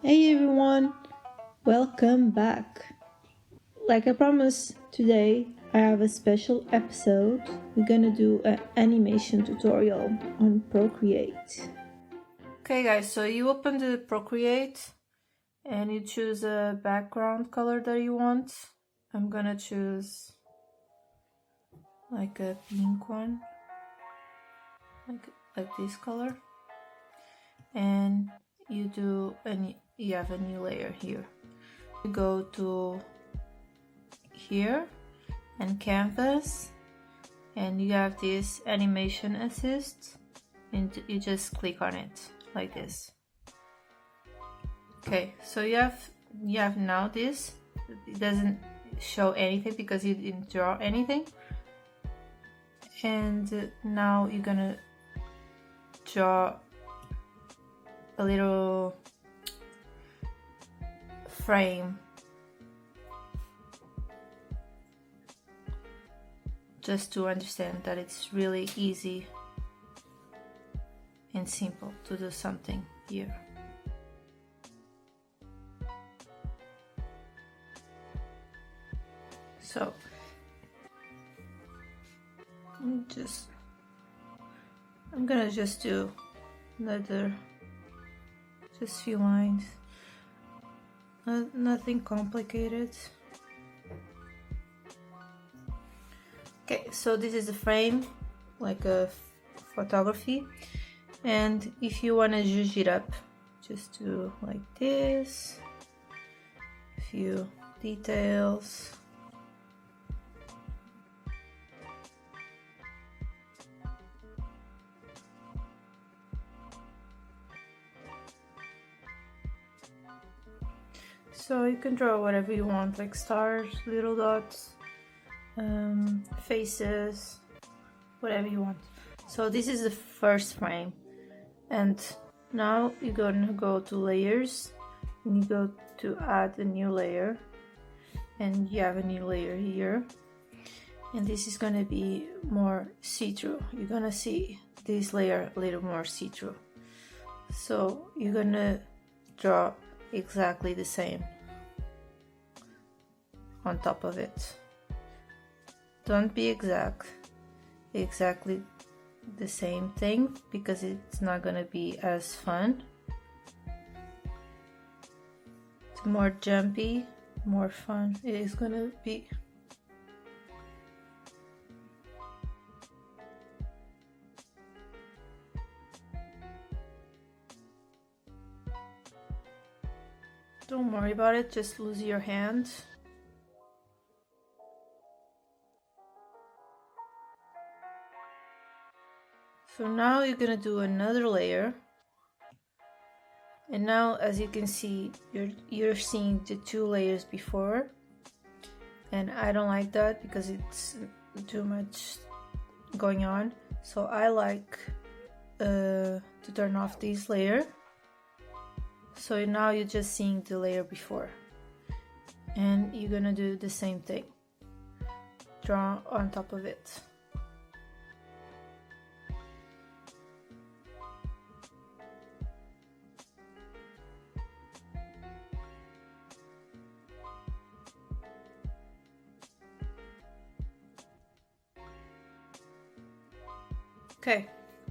Hey everyone, welcome back. Like I promised, today I have a special episode. We're gonna do an animation tutorial on Procreate. Okay guys, so you open the Procreate and you choose a background color that you want. I'm gonna choose like a pink one, like this color. And you have a new layer here. You go to here and canvas, and you have this animation assist, and you just click on it like this. Okay, so you have now this. It doesn't show anything because you didn't draw anything. And now you're gonna draw a little frame just to understand that it's really easy and simple to do something here. So I'm gonna just do another just few lines, nothing complicated. Okay, so this is a frame, like a photography, and if you want to zhuzh it up, just do like this, a few details. So you can draw whatever you want, like stars, little dots, faces, whatever you want. So this is the first frame, and now you're gonna go to layers and you go to add a new layer, and you have a new layer here, and this is gonna be more see-through. You're gonna see this layer a little more see-through, so you're gonna draw exactly the same on top of it. Don't be exactly the same thing, because it's not gonna be as fun. It's more jumpy, more fun it is gonna be. Don't worry about it, just lose your hand. So now you're gonna do another layer, and now as you can see, you're seeing the two layers before, and I don't like that because it's too much going on. So I like to turn off this layer. So now you're just seeing the layer before, and you're gonna do the same thing, draw on top of it. Okay,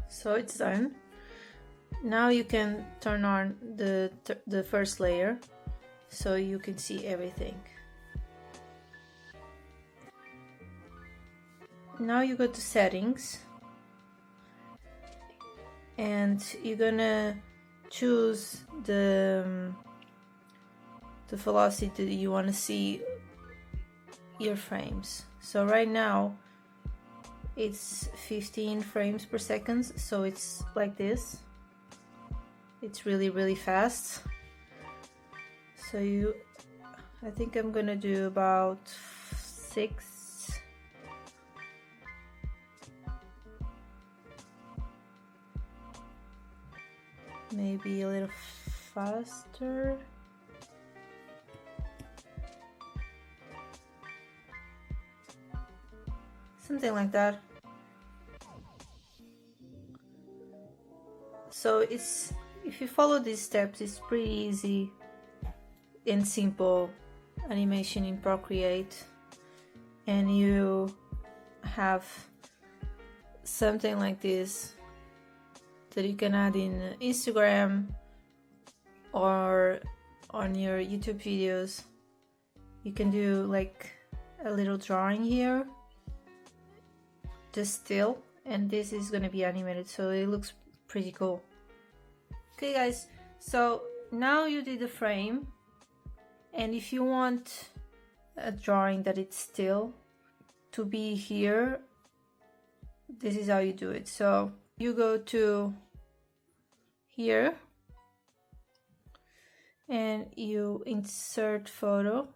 so it's done. Now you can turn on the first layer so you can see everything. Now you go to settings, and you're gonna choose the velocity that you want to see your frames. So right now it's 15 frames per second, so it's like this. It's really fast. So I think I'm gonna do about 6. Maybe a little faster. Something like that. So if you follow these steps, it's pretty easy and simple animation in Procreate, and you have something like this that you can add in Instagram or on your YouTube videos. You can do like a little drawing here, just still, and this is gonna be animated, so it looks pretty cool. Okay guys, so now you did the frame, and if you want a drawing that it's still to be here, this is how you do it. So you go to here and you insert photo.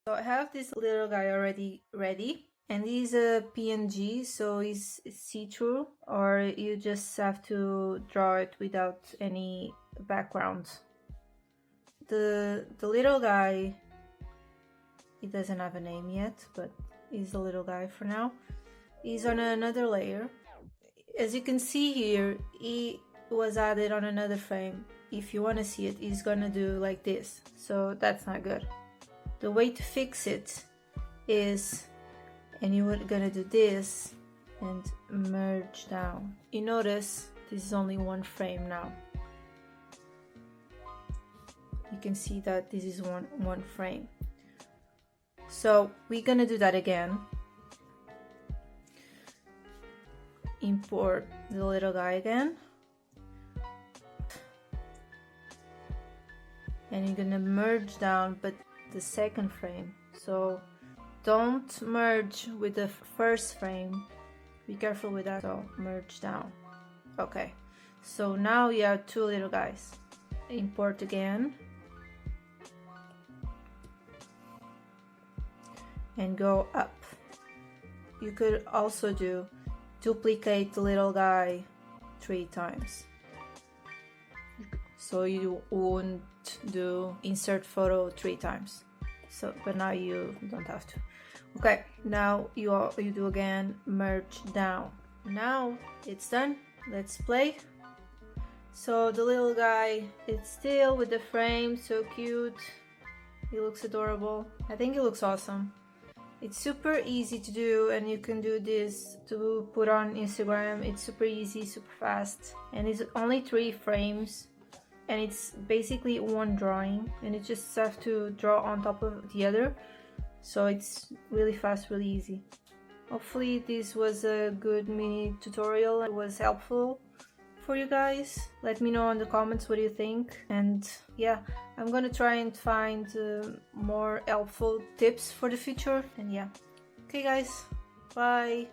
So I have this little guy already ready, and he's a PNG, so it's see-through, or you just have to draw it without any background. The little guy, he doesn't have a name yet, but he's a little guy for now. He's on another layer. As you can see here, he was added on another frame. If you want to see it, he's gonna do like this, so that's not good. The way to fix it is, and you're gonna do this and merge down. You notice this is only one frame now. You can see that this is one frame. So we're gonna do that again. Import the little guy again, and you're gonna merge down, but the second frame. So don't merge with the first frame, be careful with that. So merge down. Okay, so now you have two little guys. Import again and go up. You could also do duplicate the little guy 3 times, so you won't do insert photo 3 times. So but now you don't have to. Okay, now you do again merge down. Now it's done. Let's play. So the little guy, it's still with the frame, so cute. He looks adorable. I think he looks awesome. It's super easy to do, and you can do this to put on Instagram. It's super easy, super fast, and it's only 3 frames, and it's basically one drawing, and you just have to draw on top of the other. So it's really fast, really easy. Hopefully this was a good mini tutorial. It was helpful for you guys. Let me know in the comments what you think, and yeah, I'm gonna try and find more helpful tips for the future. And yeah, okay guys, bye.